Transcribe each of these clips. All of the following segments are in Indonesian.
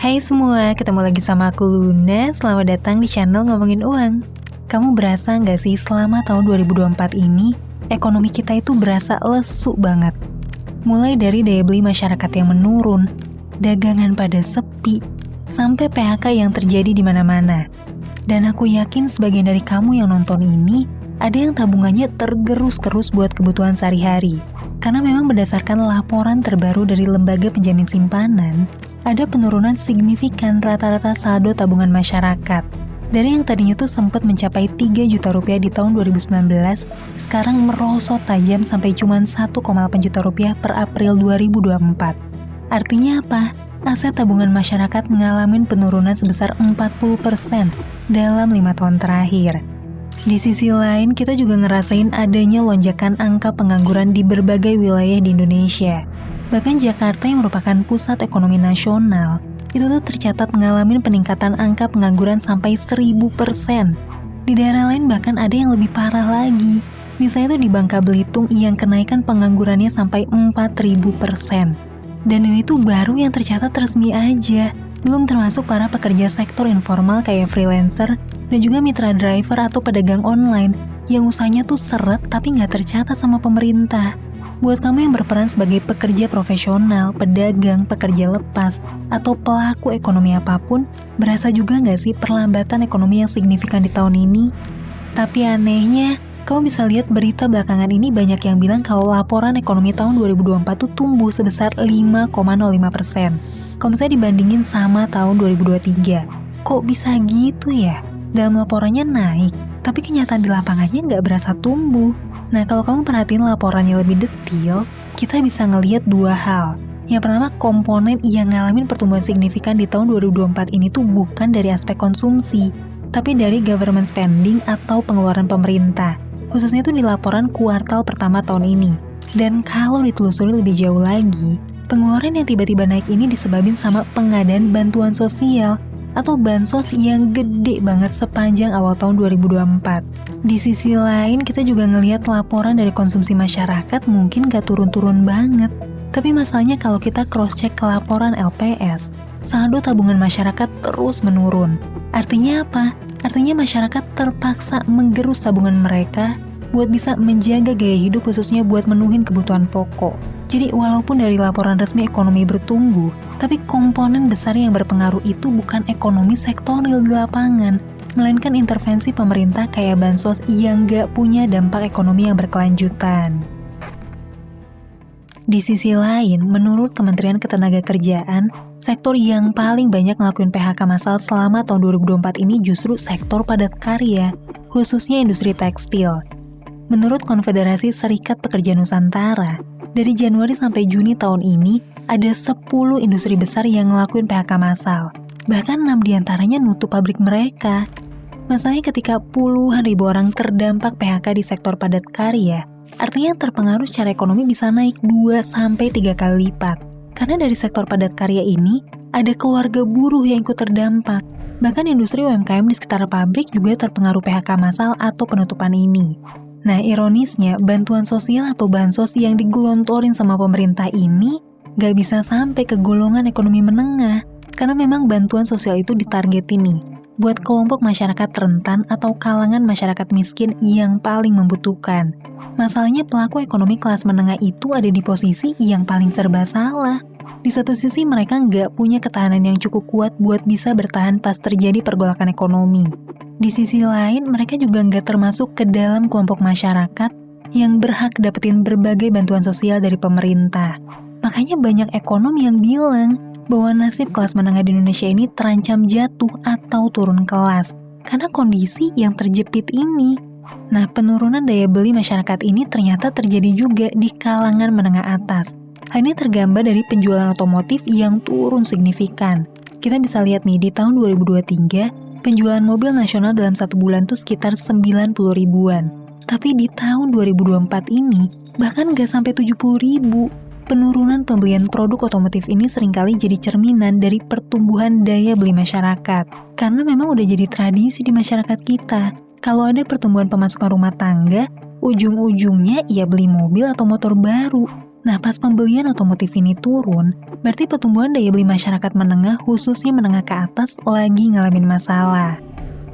Hai semua, ketemu lagi sama aku Luna. Selamat datang di channel Ngomongin Uang. Kamu berasa nggak sih selama tahun 2024 ini, ekonomi kita itu berasa lesu banget. Mulai dari daya beli masyarakat yang menurun, dagangan pada sepi, sampai PHK yang terjadi di mana-mana. Dan aku yakin sebagian dari kamu yang nonton ini, ada yang tabungannya tergerus terus buat kebutuhan sehari-hari. Karena memang berdasarkan laporan terbaru dari Lembaga Penjamin Simpanan, ada penurunan signifikan rata-rata saldo tabungan masyarakat. Dari yang tadinya tuh sempat mencapai 3 juta rupiah di tahun 2019, sekarang merosot tajam sampai cuma 1,8 juta rupiah per April 2024. Artinya apa? Aset tabungan masyarakat mengalami penurunan sebesar 40% dalam 5 tahun terakhir. Di sisi lain, kita juga ngerasain adanya lonjakan angka pengangguran di berbagai wilayah di Indonesia. Bahkan Jakarta yang merupakan pusat ekonomi nasional, itu tuh tercatat mengalami peningkatan angka pengangguran sampai 1000%. Di daerah lain bahkan ada yang lebih parah lagi. Misalnya tuh di Bangka Belitung yang kenaikan penganggurannya sampai 4000%. Dan ini tuh baru yang tercatat resmi aja. Belum termasuk para pekerja sektor informal kayak freelancer dan juga mitra driver atau pedagang online yang usahanya tuh seret tapi nggak tercatat sama pemerintah. Buat kamu yang berperan sebagai pekerja profesional, pedagang, pekerja lepas, atau pelaku ekonomi apapun, berasa juga nggak sih perlambatan ekonomi yang signifikan di tahun ini? Tapi anehnya, kamu bisa lihat berita belakangan ini banyak yang bilang kalau laporan ekonomi tahun 2024 tuh tumbuh sebesar 5,05%. Kalau misalnya dibandingin sama tahun 2023, kok bisa gitu ya? Dalam laporannya naik, tapi kenyataan di lapangannya nggak berasa tumbuh. Nah, kalau kamu perhatiin laporannya lebih detail, kita bisa ngelihat dua hal. Yang pertama, komponen yang ngalamin pertumbuhan signifikan di tahun 2024 ini tuh bukan dari aspek konsumsi, tapi dari government spending atau pengeluaran pemerintah. Khususnya itu di laporan kuartal pertama tahun ini. Dan kalau ditelusuri lebih jauh lagi, pengeluaran yang tiba-tiba naik ini disebabkan sama pengadaan bantuan sosial atau bansos yang gede banget sepanjang awal tahun 2024. Di sisi lain, kita juga ngelihat laporan dari konsumsi masyarakat mungkin gak turun-turun banget. Tapi masalahnya kalau kita cross-check ke laporan LPS, saldo tabungan masyarakat terus menurun. Artinya apa? Artinya masyarakat terpaksa menggerus tabungan mereka buat bisa menjaga gaya hidup khususnya buat menuhin kebutuhan pokok. Jadi walaupun dari laporan resmi ekonomi bertumbuh, tapi komponen besar yang berpengaruh itu bukan ekonomi sektorial di lapangan, melainkan intervensi pemerintah kayak bansos yang gak punya dampak ekonomi yang berkelanjutan. Di sisi lain, menurut Kementerian Ketenagakerjaan, sektor yang paling banyak ngelakuin PHK massal selama tahun 2024 ini justru sektor padat karya, khususnya industri tekstil. Menurut Konfederasi Serikat Pekerja Nusantara, dari Januari sampai Juni tahun ini, ada 10 industri besar yang ngelakuin PHK massal. Bahkan 6 diantaranya nutup pabrik mereka. Masalahnya ketika puluhan ribu orang terdampak PHK di sektor padat karya, artinya terpengaruh secara ekonomi bisa naik 2-3 kali lipat. Karena dari sektor padat karya ini, ada keluarga buruh yang ikut terdampak. Bahkan industri UMKM di sekitar pabrik juga terpengaruh PHK massal atau penutupan ini. Nah, ironisnya, bantuan sosial atau bansos yang digelontorin sama pemerintah ini gak bisa sampai ke golongan ekonomi menengah, karena memang bantuan sosial itu ditargetin nih, buat kelompok masyarakat rentan atau kalangan masyarakat miskin yang paling membutuhkan. Masalahnya pelaku ekonomi kelas menengah itu ada di posisi yang paling serba salah. Di satu sisi mereka nggak punya ketahanan yang cukup kuat buat bisa bertahan pas terjadi pergolakan ekonomi. Di sisi lain, mereka juga nggak termasuk ke dalam kelompok masyarakat yang berhak dapetin berbagai bantuan sosial dari pemerintah. Makanya banyak ekonom yang bilang bahwa nasib kelas menengah di Indonesia ini terancam jatuh atau turun kelas karena kondisi yang terjepit ini. Nah, penurunan daya beli masyarakat ini ternyata terjadi juga di kalangan menengah atas. Hal ini tergambar dari penjualan otomotif yang turun signifikan. Kita bisa lihat nih, di tahun 2023, penjualan mobil nasional dalam 1 bulan tuh sekitar 90 ribuan. Tapi di tahun 2024 ini, bahkan gak sampai 70 ribu. Penurunan pembelian produk otomotif ini seringkali jadi cerminan dari pertumbuhan daya beli masyarakat. Karena memang udah jadi tradisi di masyarakat kita. Kalau ada pertumbuhan pemasukan rumah tangga, ujung-ujungnya ia beli mobil atau motor baru. Nah, pas pembelian otomotif ini turun, berarti pertumbuhan daya beli masyarakat menengah, khususnya menengah ke atas, lagi ngalamin masalah.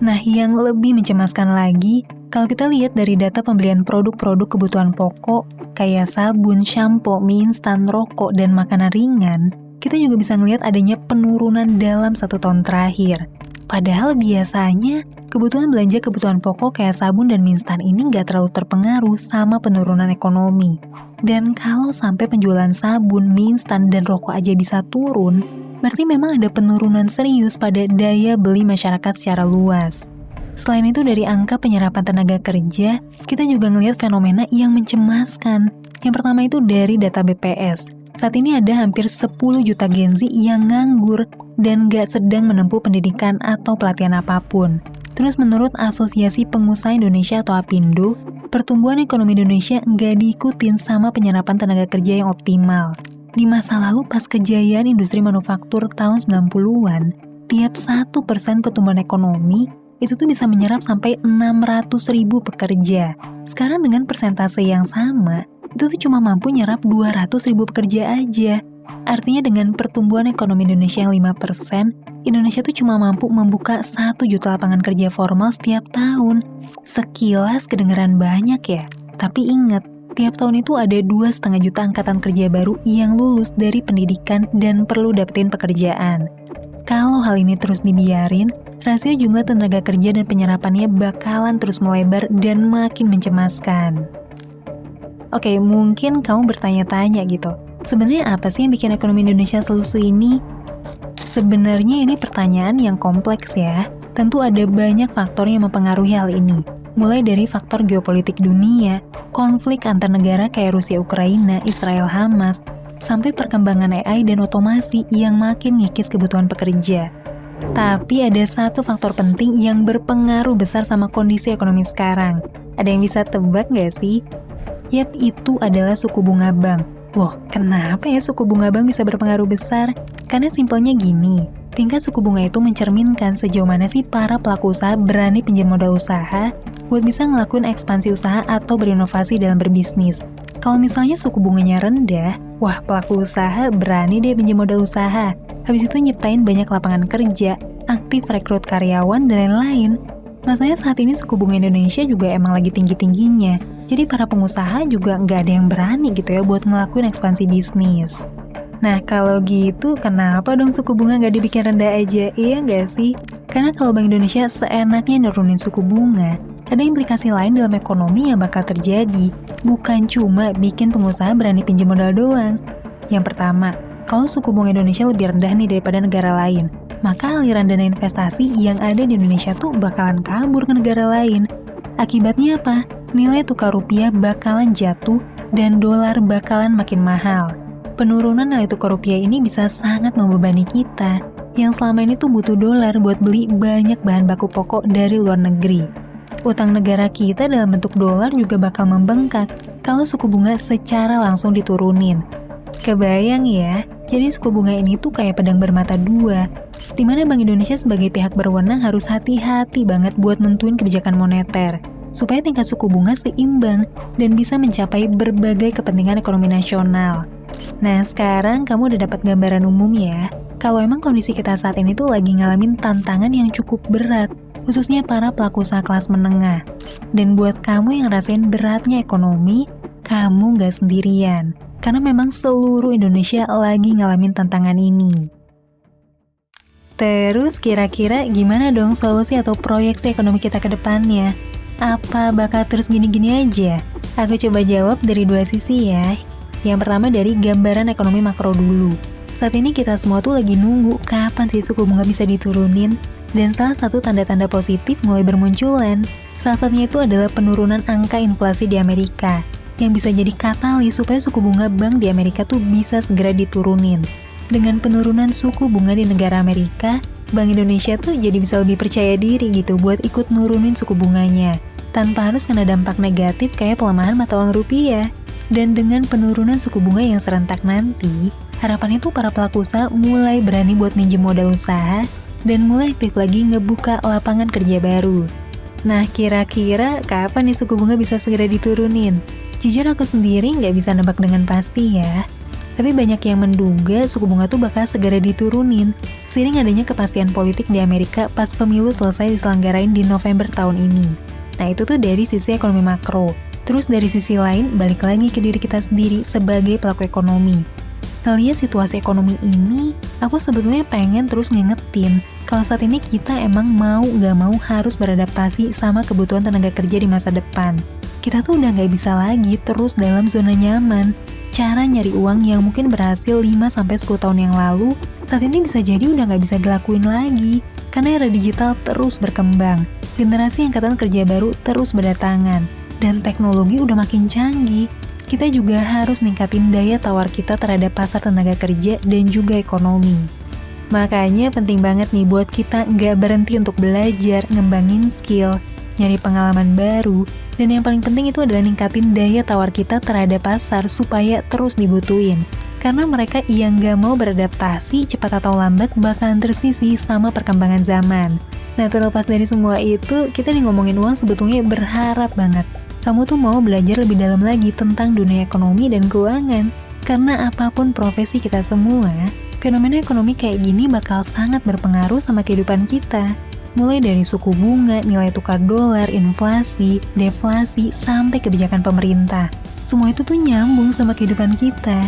Nah, yang lebih mencemaskan lagi, kalau kita lihat dari data pembelian produk-produk kebutuhan pokok, kayak sabun, shampoo, mie instan, rokok, dan makanan ringan, kita juga bisa ngelihat adanya penurunan dalam 1 tahun terakhir. Padahal biasanya, kebutuhan belanja kebutuhan pokok kayak sabun dan mie instan ini nggak terlalu terpengaruh sama penurunan ekonomi. Dan kalau sampai penjualan sabun, mie instan, dan rokok aja bisa turun, berarti memang ada penurunan serius pada daya beli masyarakat secara luas. Selain itu dari angka penyerapan tenaga kerja, kita juga ngelihat fenomena yang mencemaskan. Yang pertama itu dari data BPS. Saat ini ada hampir 10 juta Gen Z yang nganggur dan gak sedang menempuh pendidikan atau pelatihan apapun. Terus menurut Asosiasi Pengusaha Indonesia atau APindo, pertumbuhan ekonomi Indonesia nggak diikutin sama penyerapan tenaga kerja yang optimal. Di masa lalu pas kejayaan industri manufaktur tahun 90-an, tiap 1% pertumbuhan ekonomi itu tuh bisa menyerap sampai 600.000 pekerja. Sekarang dengan persentase yang sama, itu tuh cuma mampu nyerap 200.000 pekerja aja. Artinya dengan pertumbuhan ekonomi Indonesia yang 5%, Indonesia tuh cuma mampu membuka 1 juta lapangan kerja formal setiap tahun. Sekilas kedengeran banyak ya, tapi ingat, tiap tahun itu ada 2,5 juta angkatan kerja baru yang lulus dari pendidikan dan perlu dapetin pekerjaan. Kalau hal ini terus dibiarin, rasio jumlah tenaga kerja dan penyerapannya bakalan terus melebar dan makin mencemaskan. Oke, mungkin kamu bertanya-tanya gitu, sebenarnya apa sih yang bikin ekonomi Indonesia selusu ini? Sebenarnya ini pertanyaan yang kompleks ya. Tentu ada banyak faktor yang mempengaruhi hal ini. Mulai dari faktor geopolitik dunia, konflik antar negara kayak Rusia-Ukraina, Israel-Hamas, sampai perkembangan AI dan otomasi yang makin ngikis kebutuhan pekerja. Tapi ada satu faktor penting yang berpengaruh besar sama kondisi ekonomi sekarang. Ada yang bisa tebak nggak sih? Yap, itu adalah suku bunga bank. Loh, kenapa ya suku bunga bank bisa berpengaruh besar? Karena simpelnya gini, tingkat suku bunga itu mencerminkan sejauh mana sih para pelaku usaha berani pinjam modal usaha buat bisa ngelakuin ekspansi usaha atau berinovasi dalam berbisnis. Kalau misalnya suku bunganya rendah, wah pelaku usaha berani deh pinjam modal usaha. Habis itu nyiptain banyak lapangan kerja, aktif rekrut karyawan, dan lain-lain. Masalahnya saat ini suku bunga Indonesia juga emang lagi tinggi-tingginya. Jadi para pengusaha juga nggak ada yang berani gitu ya buat ngelakuin ekspansi bisnis. Nah kalau gitu kenapa dong suku bunga nggak dibikin rendah aja, iya nggak sih? Karena kalau Bank Indonesia seenaknya nurunin suku bunga, ada implikasi lain dalam ekonomi yang bakal terjadi, bukan cuma bikin pengusaha berani pinjam modal doang. Yang pertama, kalau suku bunga Indonesia lebih rendah nih daripada negara lain, maka aliran dana investasi yang ada di Indonesia tuh bakalan kabur ke negara lain. Akibatnya apa? Nilai tukar rupiah bakalan jatuh dan dolar bakalan makin mahal. Penurunan nilai tukar rupiah ini bisa sangat membebani kita, yang selama ini tuh butuh dolar buat beli banyak bahan baku pokok dari luar negeri. Utang negara kita dalam bentuk dolar juga bakal membengkak kalau suku bunga secara langsung diturunin. Kebayang ya, jadi suku bunga ini tuh kayak pedang bermata dua, di mana Bank Indonesia sebagai pihak berwenang harus hati-hati banget buat nentuin kebijakan moneter, supaya tingkat suku bunga seimbang dan bisa mencapai berbagai kepentingan ekonomi nasional. Nah, sekarang kamu udah dapat gambaran umum ya, kalau emang kondisi kita saat ini tuh lagi ngalamin tantangan yang cukup berat, khususnya para pelaku usaha kelas menengah. Dan buat kamu yang rasain beratnya ekonomi, kamu gak sendirian, karena memang seluruh Indonesia lagi ngalamin tantangan ini. Terus kira-kira gimana dong solusi atau proyeksi ekonomi kita ke depannya? Apa bakal terus gini-gini aja? Aku coba jawab dari dua sisi ya. Yang pertama dari gambaran ekonomi makro dulu. Saat ini kita semua tuh lagi nunggu kapan sih suku bunga bisa diturunin, dan salah satu tanda-tanda positif mulai bermunculan. Salah satunya itu adalah penurunan angka inflasi di Amerika, yang bisa jadi katalis supaya suku bunga bank di Amerika tuh bisa segera diturunin. Dengan penurunan suku bunga di negara Amerika, Bank Indonesia tuh jadi bisa lebih percaya diri gitu buat ikut nurunin suku bunganya, tanpa harus kena dampak negatif kayak pelemahan mata uang rupiah. Dan dengan penurunan suku bunga yang serentak nanti, harapannya tuh para pelaku usaha mulai berani buat minjem modal usaha dan mulai aktif lagi ngebuka lapangan kerja baru. Nah, kira-kira kapan nih suku bunga bisa segera diturunin? Jujur aku sendiri nggak bisa nebak dengan pasti ya. Tapi banyak yang menduga suku bunga tuh bakal segera diturunin seiring adanya kepastian politik di Amerika pas pemilu selesai diselenggarain di November tahun ini. Nah itu tuh dari sisi ekonomi makro. Terus dari sisi lain balik lagi ke diri kita sendiri sebagai pelaku ekonomi. Ngeliat situasi ekonomi ini, aku sebetulnya pengen terus ngingetin kalau saat ini kita emang mau gak mau harus beradaptasi sama kebutuhan tenaga kerja di masa depan. Kita tuh udah gak bisa lagi terus dalam zona nyaman. Cara nyari uang yang mungkin berhasil 5-10 tahun yang lalu, saat ini bisa jadi udah gak bisa dilakuin lagi. Karena era digital terus berkembang, generasi angkatan kerja baru terus berdatangan, dan teknologi udah makin canggih. Kita juga harus ningkatin daya tawar kita terhadap pasar tenaga kerja dan juga ekonomi. Makanya penting banget nih buat kita nggak berhenti untuk belajar, ngembangin skill, nyari pengalaman baru, dan yang paling penting itu adalah ningkatin daya tawar kita terhadap pasar supaya terus dibutuhin. Karena mereka yang nggak mau beradaptasi cepat atau lambat bakalan tersisih sama perkembangan zaman. Nah terlepas dari semua itu, kita nih ngomongin uang sebetulnya berharap banget kamu tuh mau belajar lebih dalam lagi tentang dunia ekonomi dan keuangan. Karena apapun profesi kita semua, fenomena ekonomi kayak gini bakal sangat berpengaruh sama kehidupan kita. Mulai dari suku bunga, nilai tukar dolar, inflasi, deflasi, sampai kebijakan pemerintah. Semua itu tuh nyambung sama kehidupan kita.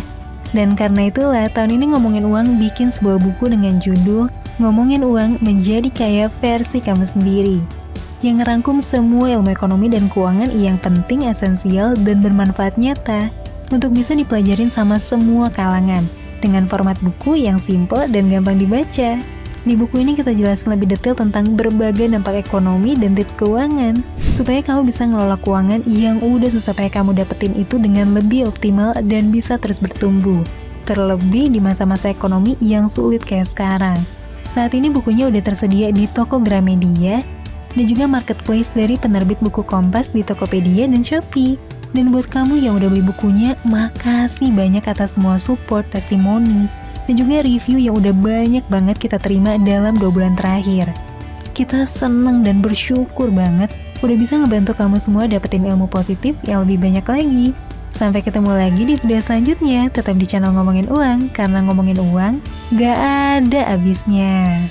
Dan karena itulah tahun ini Ngomongin Uang bikin sebuah buku dengan judul Ngomongin Uang Menjadi Kaya Versi Kamu Sendiri, yang ngerangkum semua ilmu ekonomi dan keuangan yang penting, esensial, dan bermanfaat nyata untuk bisa dipelajarin sama semua kalangan dengan format buku yang simple dan gampang dibaca. Di buku ini kita jelasin lebih detail tentang berbagai dampak ekonomi dan tips keuangan supaya kamu bisa ngelola keuangan yang udah susah payah kamu dapetin itu dengan lebih optimal dan bisa terus bertumbuh. Terlebih di masa-masa ekonomi yang sulit kayak sekarang. Saat ini bukunya udah tersedia di toko Gramedia dan juga marketplace dari penerbit buku Kompas di Tokopedia dan Shopee. Dan buat kamu yang udah beli bukunya, makasih banyak atas semua support, testimoni, dan juga review yang udah banyak banget kita terima dalam 2 bulan terakhir. Kita seneng dan bersyukur banget udah bisa ngebantu kamu semua dapetin ilmu positif yang lebih banyak lagi. Sampai ketemu lagi di video selanjutnya, tetap di channel Ngomongin Uang, karena ngomongin uang gak ada habisnya.